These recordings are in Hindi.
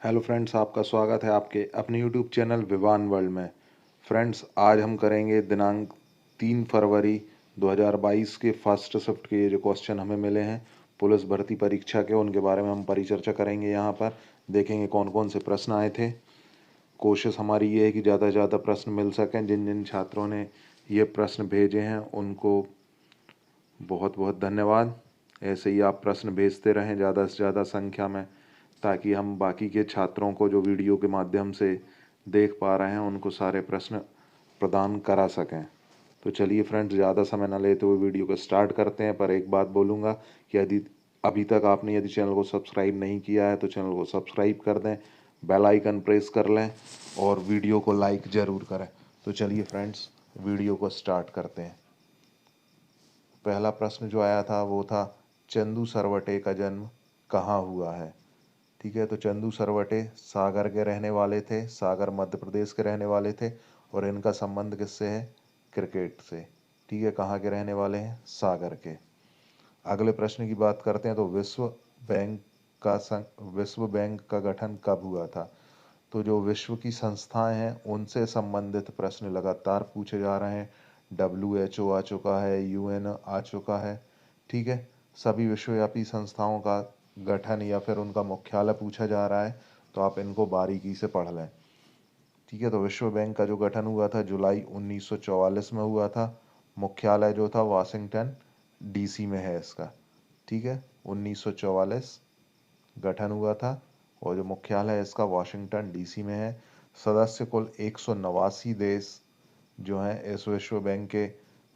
हेलो फ्रेंड्स, आपका स्वागत है आपके अपने यूट्यूब चैनल विवान वर्ल्ड में। फ्रेंड्स, आज हम करेंगे दिनांक 3 फरवरी 2022 के फर्स्ट शिफ्ट के ये जो क्वेश्चन हमें मिले हैं पुलिस भर्ती परीक्षा के, उनके बारे में हम परिचर्चा करेंगे। यहाँ पर देखेंगे कौन कौन से प्रश्न आए थे। कोशिश हमारी ये है कि ज़्यादा से ज़्यादा प्रश्न मिल सकें। जिन जिन छात्रों ने ये प्रश्न भेजे हैं उनको बहुत बहुत धन्यवाद। ऐसे ही आप प्रश्न भेजते रहें ज़्यादा से ज़्यादा संख्या में, ताकि हम बाकी के छात्रों को जो वीडियो के माध्यम से देख पा रहे हैं उनको सारे प्रश्न प्रदान करा सकें। तो चलिए फ्रेंड्स, ज़्यादा समय न लेते हुए वीडियो को स्टार्ट करते हैं। पर एक बात बोलूँगा कि यदि अभी तक आपने यदि चैनल को सब्सक्राइब नहीं किया है तो चैनल को सब्सक्राइब कर दें, बेल आइकन प्रेस कर लें और वीडियो को लाइक ज़रूर करें। तो चलिए फ्रेंड्स, वीडियो को स्टार्ट करते हैं। पहला प्रश्न जो आया था वो था, चंदू सरवटे का जन्म कहाँ हुआ है। ठीक है, तो चंदू सरवटे सागर के रहने वाले थे, सागर मध्य प्रदेश के रहने वाले थे। और इनका संबंध किससे है? क्रिकेट से। ठीक है, कहाँ के रहने वाले हैं? सागर के। अगले प्रश्न की बात करते हैं, तो विश्व बैंक का गठन कब हुआ था। तो जो विश्व की संस्थाएं हैं उनसे संबंधित प्रश्न लगातार पूछे जा रहे हैं। WHO आ चुका है, UN आ चुका है। ठीक है, सभी विश्वव्यापी संस्थाओं का गठन या फिर उनका मुख्यालय पूछा जा रहा है, तो आप इनको बारीकी से पढ़ लें। ठीक है, तो विश्व बैंक का जो गठन हुआ था जुलाई 1944 में हुआ था। मुख्यालय जो था वाशिंगटन DC में है इसका। ठीक है, 1944 गठन हुआ था और जो मुख्यालय है इसका वाशिंगटन DC में है। सदस्य कुल 189 देश जो हैं इस विश्व बैंक के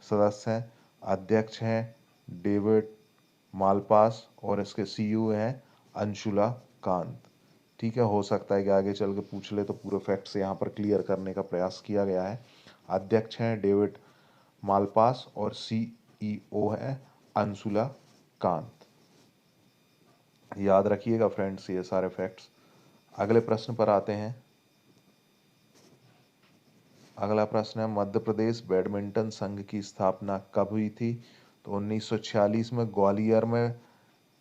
सदस्य हैं। अध्यक्ष हैं डेविड मालपास और इसके CEO हैं अंशुला कांत। ठीक है, हो सकता है कि आगे चल के पूछ ले, तो पूरे फैक्ट्स यहाँ पर क्लियर करने का प्रयास किया गया है। अध्यक्ष हैं डेविड मालपास और CEO है अंशुला कांत। याद रखिएगा फ्रेंड्स ये सारे फैक्ट्स। अगले प्रश्न पर आते हैं। अगला प्रश्न है, मध्य प्रदेश बैडमिंटन संघ की स्थापना कब हुई थी। तो 1946 में ग्वालियर में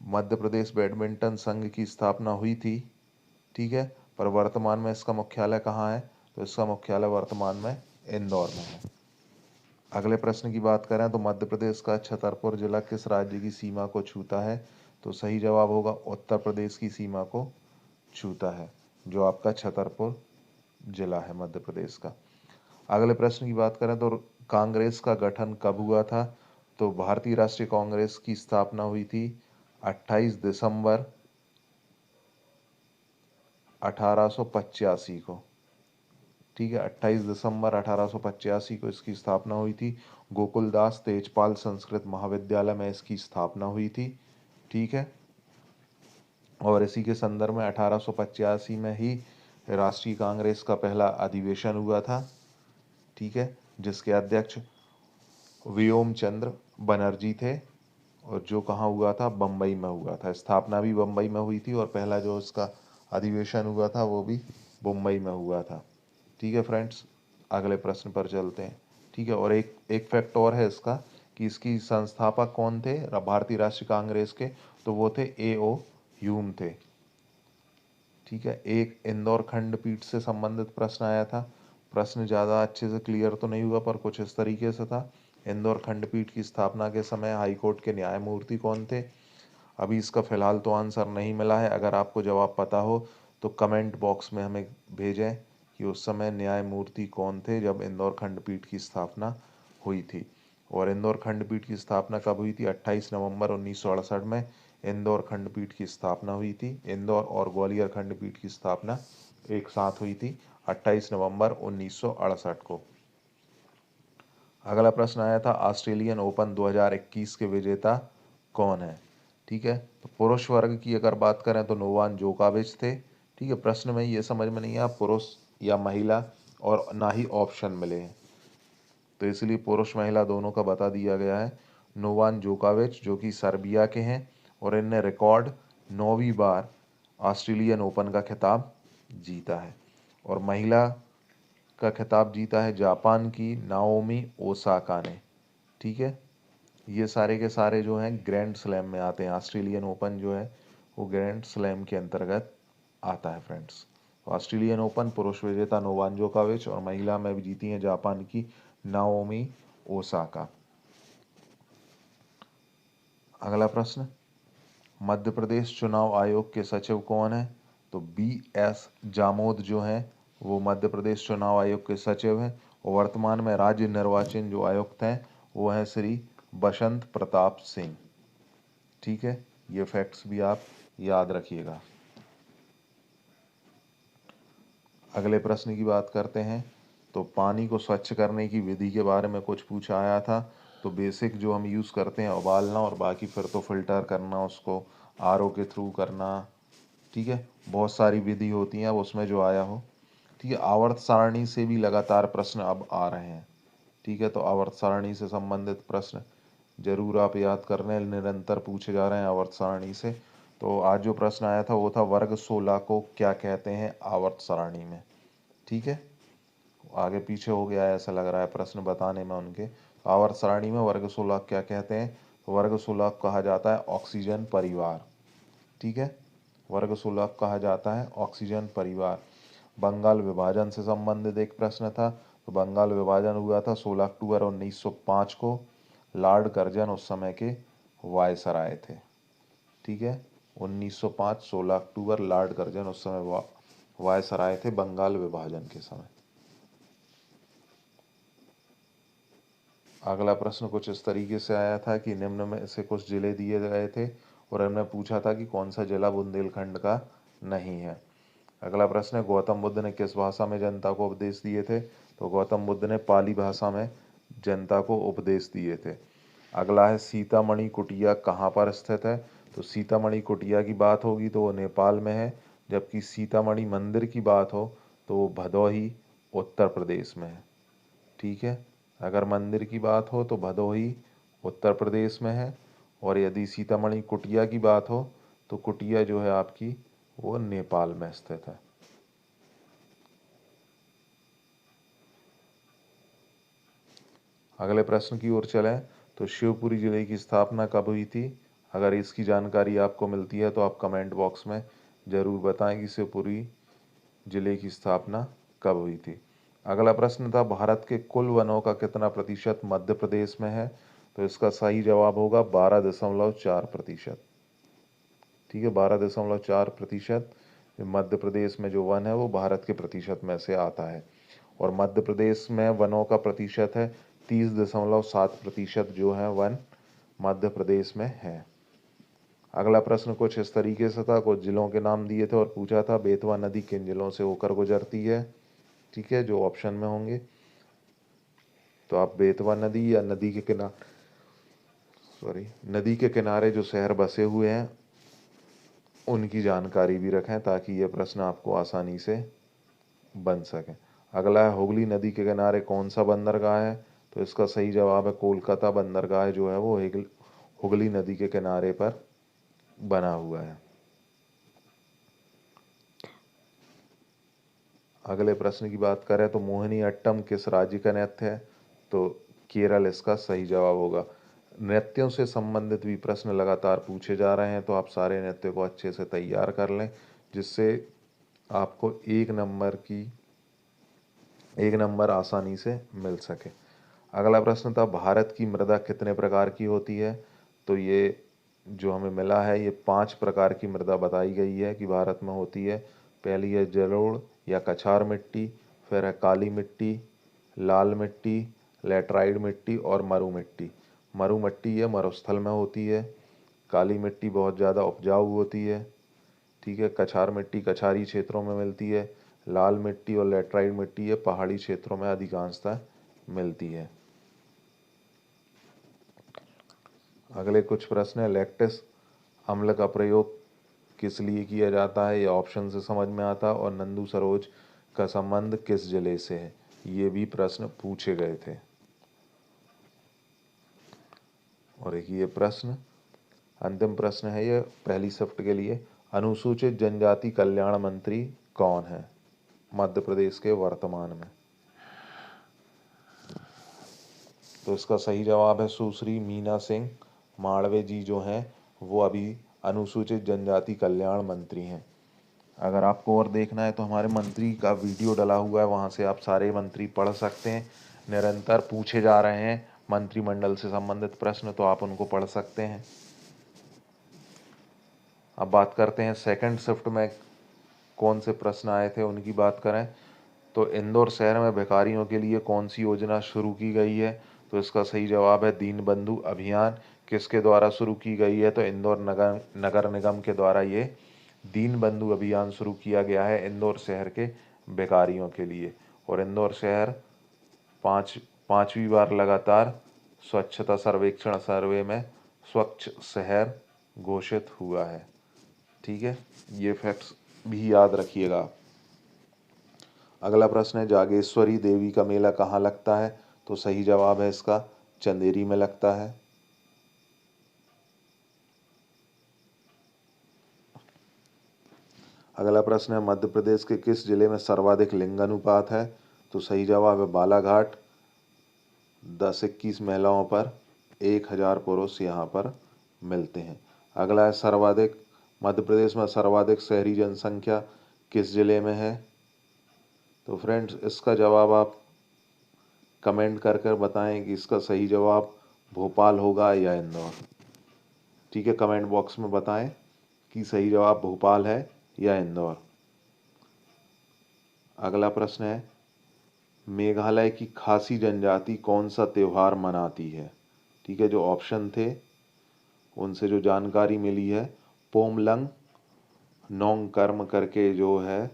मध्य प्रदेश बैडमिंटन संघ की स्थापना हुई थी। ठीक है, पर वर्तमान में इसका मुख्यालय कहाँ है। तो इसका मुख्यालय वर्तमान में इंदौर में है। अगले प्रश्न की बात करें तो मध्य प्रदेश का छतरपुर जिला किस राज्य की सीमा को छूता है। तो सही जवाब होगा उत्तर प्रदेश की सीमा को छूता है, जो आपका छतरपुर जिला है मध्य प्रदेश का। अगले प्रश्न की बात करें तो कांग्रेस का गठन कब हुआ था। तो भारतीय राष्ट्रीय कांग्रेस की स्थापना हुई थी 28 दिसंबर 1885 को। ठीक है, 28 दिसंबर 1885 को इसकी स्थापना हुई थी। गोकुलदास तेजपाल संस्कृत महाविद्यालय में इसकी स्थापना हुई थी। ठीक है, और इसी के संदर्भ में 1885 में ही राष्ट्रीय कांग्रेस का पहला अधिवेशन हुआ था। ठीक है, जिसके अध्यक्ष व्योम चंद्र बनर्जी थे और जो कहाँ हुआ था? बम्बई में हुआ था। स्थापना भी बम्बई में हुई थी और पहला जो इसका अधिवेशन हुआ था वो भी मुंबई में हुआ था। ठीक है फ्रेंड्स, अगले प्रश्न पर चलते हैं। ठीक है, और एक एक फैक्ट और है इसका कि इसकी संस्थापक कौन थे भारतीय राष्ट्रीय कांग्रेस के। तो वो थे A.O. ह्यूम थे। ठीक है, एक इंदौर खंडपीठ से संबंधित प्रश्न आया था। प्रश्न ज़्यादा अच्छे से क्लियर तो नहीं हुआ पर कुछ इस तरीके से था, इंदौर खंडपीठ की स्थापना के समय हाईकोर्ट के न्यायमूर्ति कौन थे। अभी इसका फ़िलहाल तो आंसर नहीं मिला है। अगर आपको जवाब पता हो तो कमेंट बॉक्स में हमें भेजें कि उस समय न्यायमूर्ति कौन थे जब इंदौर खंडपीठ की स्थापना हुई थी। और इंदौर खंडपीठ की स्थापना कब हुई थी? 28 नवंबर 1968 में इंदौर खंडपीठ की स्थापना हुई थी। इंदौर और ग्वालियर खंडपीठ की स्थापना एक साथ हुई थी 28 नवंबर 1968 को। अगला प्रश्न आया था, ऑस्ट्रेलियन ओपन 2021 के विजेता कौन है। ठीक है, तो पुरुष वर्ग की अगर बात करें तो नोवाक जोकोविच थे। ठीक है, प्रश्न में ये समझ में नहीं आया पुरुष या महिला और ना ही ऑप्शन मिले हैं, तो इसलिए पुरुष महिला दोनों का बता दिया गया है। नोवाक जोकोविच जो कि सर्बिया के हैं और इनने रिकॉर्ड 9वीं बार ऑस्ट्रेलियन ओपन का खिताब जीता है। और महिला का खिताब जीता है जापान की नाओमी ओसाका ने। ठीक है, ये सारे के सारे जो हैं ग्रैंड स्लैम में आते हैं। ऑस्ट्रेलियन ओपन जो है वो ग्रैंड स्लैम के अंतर्गत आता है फ्रेंड्स। तो ऑस्ट्रेलियन ओपन पुरुष विजेता नोवाक जोकोविच और महिला में भी जीती हैं जापान की नाओमी ओसाका। अगला प्रश्न, मध्य प्रदेश चुनाव आयोग के सचिव कौन है? तो BS जामोद जो हैं वो मध्य प्रदेश चुनाव आयोग के सचिव हैं और वर्तमान में राज्य निर्वाचन जो आयुक्त हैं वो हैं श्री बसंत प्रताप सिंह। ठीक है, ये फैक्ट्स भी आप याद रखिएगा। अगले प्रश्न की बात करते हैं। तो पानी को स्वच्छ करने की विधि के बारे में कुछ पूछा आया था। तो बेसिक जो हम यूज़ करते हैं उबालना, और बाकी फिर तो फिल्टर करना, उसको RO के थ्रू करना। ठीक है, बहुत सारी विधि होती हैं, अब उसमें जो आया हो। ठीक है, आवर्त सारणी से भी लगातार प्रश्न अब आ रहे हैं। ठीक है, तो आवर्त सारणी से संबंधित प्रश्न जरूर आप याद कर रहे हैं, निरंतर पूछे जा रहे हैं आवर्त सारणी से। तो आज जो प्रश्न आया था वो था वर्ग 16 को क्या कहते हैं आवर्त सारणी में। ठीक है, आगे पीछे हो गया है ऐसा लग रहा है प्रश्न बताने में उनके। आवर्त सारणी में वर्ग 16 क्या कहते हैं? तो वर्ग 16 कहा जाता है ऑक्सीजन परिवार। ठीक है, वर्ग 16 कहा जाता है ऑक्सीजन परिवार। बंगाल विभाजन से संबंधित एक प्रश्न था। तो बंगाल विभाजन हुआ था 16 अक्टूबर 1905 को। लॉर्ड कर्जन उस समय के वायसराय थे। ठीक है, 1905 16 अक्टूबर लॉर्ड कर्जन उस समय वायसराय थे बंगाल विभाजन के समय। अगला प्रश्न कुछ इस तरीके से आया था कि निम्न में से कुछ जिले दिए गए थे और हमने पूछा था कि कौन सा जिला बुंदेलखंड का नहीं है। अगला प्रश्न है, गौतम बुद्ध ने किस भाषा में जनता को उपदेश दिए थे? तो गौतम बुद्ध ने पाली भाषा में जनता को उपदेश दिए थे। अगला है, सीतामढ़ी कुटिया कहाँ पर स्थित है? तो सीतामढ़ी कुटिया की बात होगी तो वो नेपाल में है, जबकि सीतामढ़ी मंदिर की बात हो तो वो भदोही उत्तर प्रदेश में है। ठीक है, अगर मंदिर की बात हो तो भदोही उत्तर प्रदेश में है, और यदि सीतामढ़ी कुटिया की बात हो तो कुटिया जो है आपकी वो नेपाल में स्थित है। अगले प्रश्न की ओर चलें। तो शिवपुरी जिले की स्थापना कब हुई थी? अगर इसकी जानकारी आपको मिलती है तो आप कमेंट बॉक्स में ज़रूर बताएं कि शिवपुरी जिले की स्थापना कब हुई थी। अगला प्रश्न था, भारत के कुल वनों का कितना प्रतिशत मध्य प्रदेश में है? तो इसका सही जवाब होगा 12.4%। ठीक है, 12.4% मध्य प्रदेश में जो वन है वो भारत के प्रतिशत में से आता है। और मध्य प्रदेश में वनों का प्रतिशत है 30.7% जो है वन मध्य प्रदेश में है। अगला प्रश्न कुछ इस तरीके से था, कुछ जिलों के नाम दिए थे और पूछा था बेतवा नदी किन जिलों से होकर गुजरती है? ठीक है, जो ऑप्शन में होंगे तो आप बेतवा नदी या नदी के किनारे जो शहर बसे हुए हैं उनकी जानकारी भी रखें ताकि ये प्रश्न आपको आसानी से बन सके। अगला है, हुगली नदी के किनारे कौन सा बंदरगाह है? तो इसका सही जवाब है कोलकाता बंदरगाह जो है वो हुगली नदी के किनारे पर बना हुआ है। अगले प्रश्न की बात करें तो मोहिनीअट्टम किस राज्य का नृत्य है? तो केरल इसका सही जवाब होगा। नृत्यों से संबंधित भी प्रश्न लगातार पूछे जा रहे हैं, तो आप सारे नृत्य को अच्छे से तैयार कर लें जिससे आपको एक नंबर आसानी से मिल सके। अगला प्रश्न था, भारत की मृदा कितने प्रकार की होती है? तो ये जो हमें मिला है ये 5 प्रकार की मृदा बताई गई है कि भारत में होती है। पहली है जलोढ़ या कछार मिट्टी, फिर है काली मिट्टी, लाल मिट्टी, लेटराइट मिट्टी और मरु मिट्टी। मरु मिट्टी ये मरुस्थल में होती है। काली मिट्टी बहुत ज़्यादा उपजाऊ होती है। ठीक है, कछार मिट्टी कछारी क्षेत्रों में मिलती है। लाल मिट्टी और लेटराइट मिट्टी ये पहाड़ी क्षेत्रों में अधिकांशतः मिलती है। अगले कुछ प्रश्न है, लैक्टिस अम्ल का प्रयोग किस लिए किया जाता है? ये ऑप्शन से समझ में आता है। और नंदू सरोज का संबंध किस जिले से है? ये भी प्रश्न पूछे गए थे। और एक ये प्रश्न अंतिम प्रश्न है ये पहली शिफ्ट के लिए, अनुसूचित जनजाति कल्याण मंत्री कौन है मध्य प्रदेश के वर्तमान में? तो इसका सही जवाब है सुश्री मीना सिंह माड़वे जी जो हैं वो अभी अनुसूचित जनजाति कल्याण मंत्री हैं। अगर आपको और देखना है तो हमारे मंत्री का वीडियो डला हुआ है, वहाँ से आप सारे मंत्री पढ़ सकते हैं। निरंतर पूछे जा रहे हैं मंत्रिमंडल से संबंधित प्रश्न, तो आप उनको पढ़ सकते हैं। अब बात करते हैं सेकंड शिफ्ट में कौन से प्रश्न आए थे, उनकी बात करें तो इंदौर शहर में भिखारियों के लिए कौन सी योजना शुरू की गई है? तो इसका सही जवाब है दीन बंधु अभियान। किसके द्वारा शुरू की गई है? तो इंदौर नगर निगम के द्वारा ये दीन बंधु अभियान शुरू किया गया है इंदौर शहर के भिखारियों के लिए। और इंदौर शहर पांचवी बार लगातार स्वच्छता सर्वेक्षण सर्वे में स्वच्छ शहर घोषित हुआ है। ठीक है, ये फैक्ट्स भी याद रखिएगा। अगला प्रश्न है, जागेश्वरी देवी का मेला कहाँ लगता है? तो सही जवाब है इसका चंदेरी में लगता है। अगला प्रश्न है, मध्य प्रदेश के किस जिले में सर्वाधिक लिंगानुपात है? तो सही जवाब है बालाघाट। 10-21 महिलाओं पर 1000 पुरुष यहाँ पर मिलते हैं। अगला है, मध्य प्रदेश में सर्वाधिक शहरी जनसंख्या किस जिले में है? तो फ्रेंड्स, इसका जवाब आप कमेंट कर कर बताएं कि इसका सही जवाब भोपाल होगा या इंदौर। ठीक है, कमेंट बॉक्स में बताएं कि सही जवाब भोपाल है या इंदौर। अगला प्रश्न है, मेघालय की खासी जनजाति कौन सा त्यौहार मनाती है? ठीक है, जो ऑप्शन थे उनसे जो जानकारी मिली है, पोमलंग नोंगकर्म करके जो है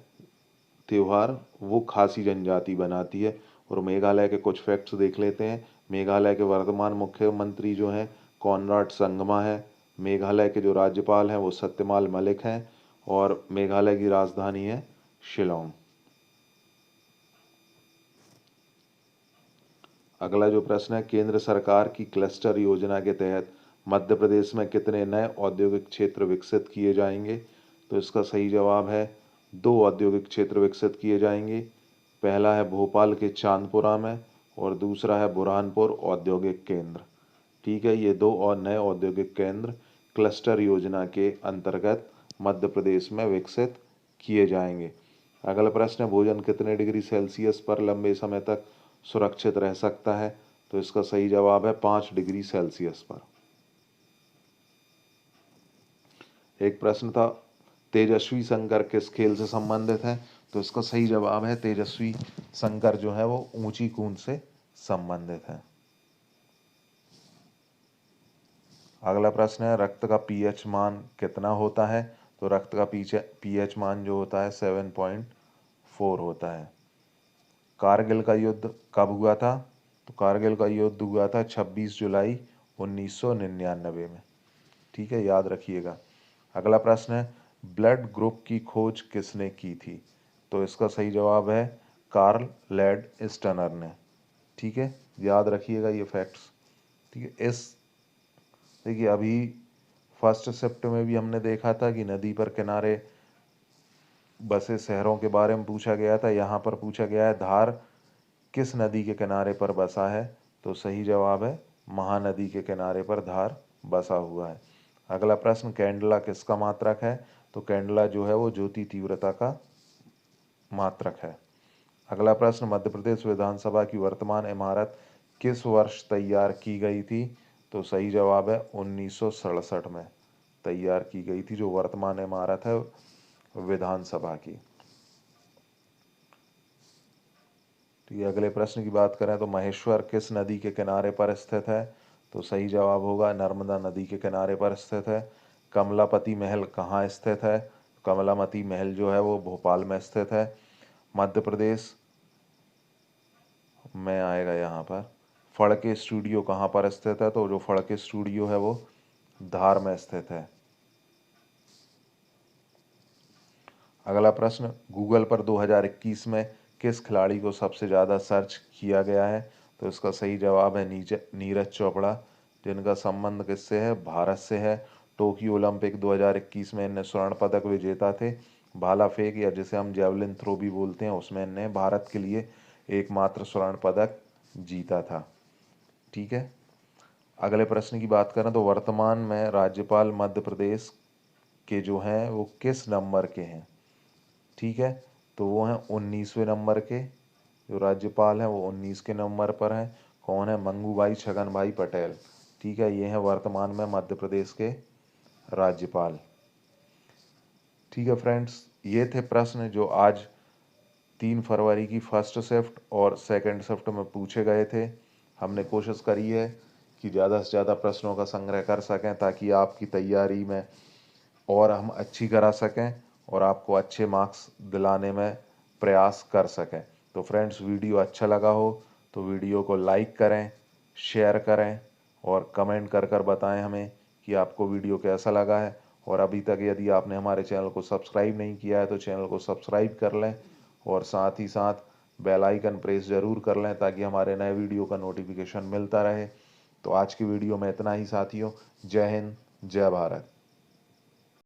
त्यौहार वो खासी जनजाति बनाती है। और मेघालय के कुछ फैक्ट्स देख लेते हैं। मेघालय के वर्तमान मुख्यमंत्री जो हैं कॉनराड संगमा है। मेघालय के जो राज्यपाल हैं वो सत्यपाल मलिक हैं। और मेघालय की राजधानी है शिलोंग। अगला जो प्रश्न है, केंद्र सरकार की क्लस्टर योजना के तहत मध्य प्रदेश में कितने नए औद्योगिक क्षेत्र विकसित किए जाएंगे? तो इसका सही जवाब है 2 औद्योगिक क्षेत्र विकसित किए जाएंगे। पहला है भोपाल के चांदपुरा में और दूसरा है बुरहानपुर औद्योगिक केंद्र। ठीक है, ये 2 और नए औद्योगिक केंद्र क्लस्टर योजना के अंतर्गत मध्य प्रदेश में विकसित किए जाएंगे। अगला प्रश्न है, भोजन कितने डिग्री सेल्सियस पर लंबे समय तक सुरक्षित रह सकता है? तो इसका सही जवाब है 5 डिग्री सेल्सियस पर। एक प्रश्न था, तेजस्वी शंकर किस खेल से संबंधित है? तो इसका सही जवाब है तेजस्वी शंकर जो है वो ऊंची कूद से संबंधित है। अगला प्रश्न है, रक्त का पीएच मान कितना होता है? तो रक्त का पीएच मान जो होता है 7.4 होता है। कारगिल का युद्ध कब हुआ था? तो कारगिल का युद्ध हुआ था 26 जुलाई 1999 में। ठीक है, याद रखिएगा। अगला प्रश्न है, ब्लड ग्रुप की खोज किसने की थी? तो इसका सही जवाब है कार्ल लैड स्टनर ने। ठीक है, याद रखिएगा ये फैक्ट्स। ठीक है, देखिए अभी फर्स्ट शिफ्ट में भी हमने देखा था कि नदी पर किनारे बसे शहरों के बारे में पूछा गया था। यहाँ पर पूछा गया है धार किस नदी के किनारे पर बसा है? तो सही जवाब है महानदी के किनारे पर धार बसा हुआ है। अगला प्रश्न, कैंडला किसका मात्रक है? तो कैंडला जो है वो ज्योति तीव्रता का मात्रक है। अगला प्रश्न, मध्य प्रदेश विधानसभा की वर्तमान इमारत किस वर्ष तैयार की गई थी? तो सही जवाब है 1967 में तैयार की गई थी जो वर्तमान इमारत है विधानसभा की। तो ये अगले प्रश्न की बात करें तो महेश्वर किस नदी के किनारे पर स्थित है? तो सही जवाब होगा नर्मदा नदी के किनारे पर स्थित है। कमलापति महल कहाँ स्थित है? कमलापति महल जो है वो भोपाल में स्थित है। मध्य प्रदेश में आएगा यहाँ पर। फड़के स्टूडियो कहाँ पर स्थित है? तो जो फड़के स्टूडियो है वो धार में स्थित है। अगला प्रश्न, गूगल पर 2021 में किस खिलाड़ी को सबसे ज़्यादा सर्च किया गया है? तो इसका सही जवाब है नीरज चोपड़ा, जिनका संबंध किससे है? भारत से है। टोक्यो ओलंपिक 2021 में इन्हें स्वर्ण पदक विजेता थे। भाला फेंक या जिसे हम जेवलिन थ्रो भी बोलते हैं उसमें इन्हें भारत के लिए एकमात्र स्वर्ण पदक जीता था। ठीक है, अगले प्रश्न की बात करें तो वर्तमान में राज्यपाल मध्य प्रदेश के जो हैं वो किस नंबर के हैं? ठीक है, तो वो हैं 19वें नंबर के जो राज्यपाल हैं, वो 19 के नंबर पर हैं। कौन है? मंगूभाई छगन भाई पटेल। ठीक है, ये हैं वर्तमान में मध्य प्रदेश के राज्यपाल। ठीक है फ्रेंड्स, ये थे प्रश्न जो आज 3 फरवरी की फर्स्ट शिफ्ट और सेकंड शिफ्ट में पूछे गए थे। हमने कोशिश करी है कि ज़्यादा से ज़्यादा प्रश्नों का संग्रह कर सकें ताकि आपकी तैयारी में और हम अच्छी करा सकें और आपको अच्छे मार्क्स दिलाने में प्रयास कर सकें। तो फ्रेंड्स, वीडियो अच्छा लगा हो तो वीडियो को लाइक करें, शेयर करें और कमेंट कर कर बताएं हमें कि आपको वीडियो कैसा लगा है। और अभी तक यदि आपने हमारे चैनल को सब्सक्राइब नहीं किया है तो चैनल को सब्सक्राइब कर लें और साथ ही साथ बेल आइकन प्रेस ज़रूर कर लें ताकि हमारे नए वीडियो का नोटिफिकेशन मिलता रहे। तो आज की वीडियो में इतना ही साथियों। जय हिंद, जय भारत।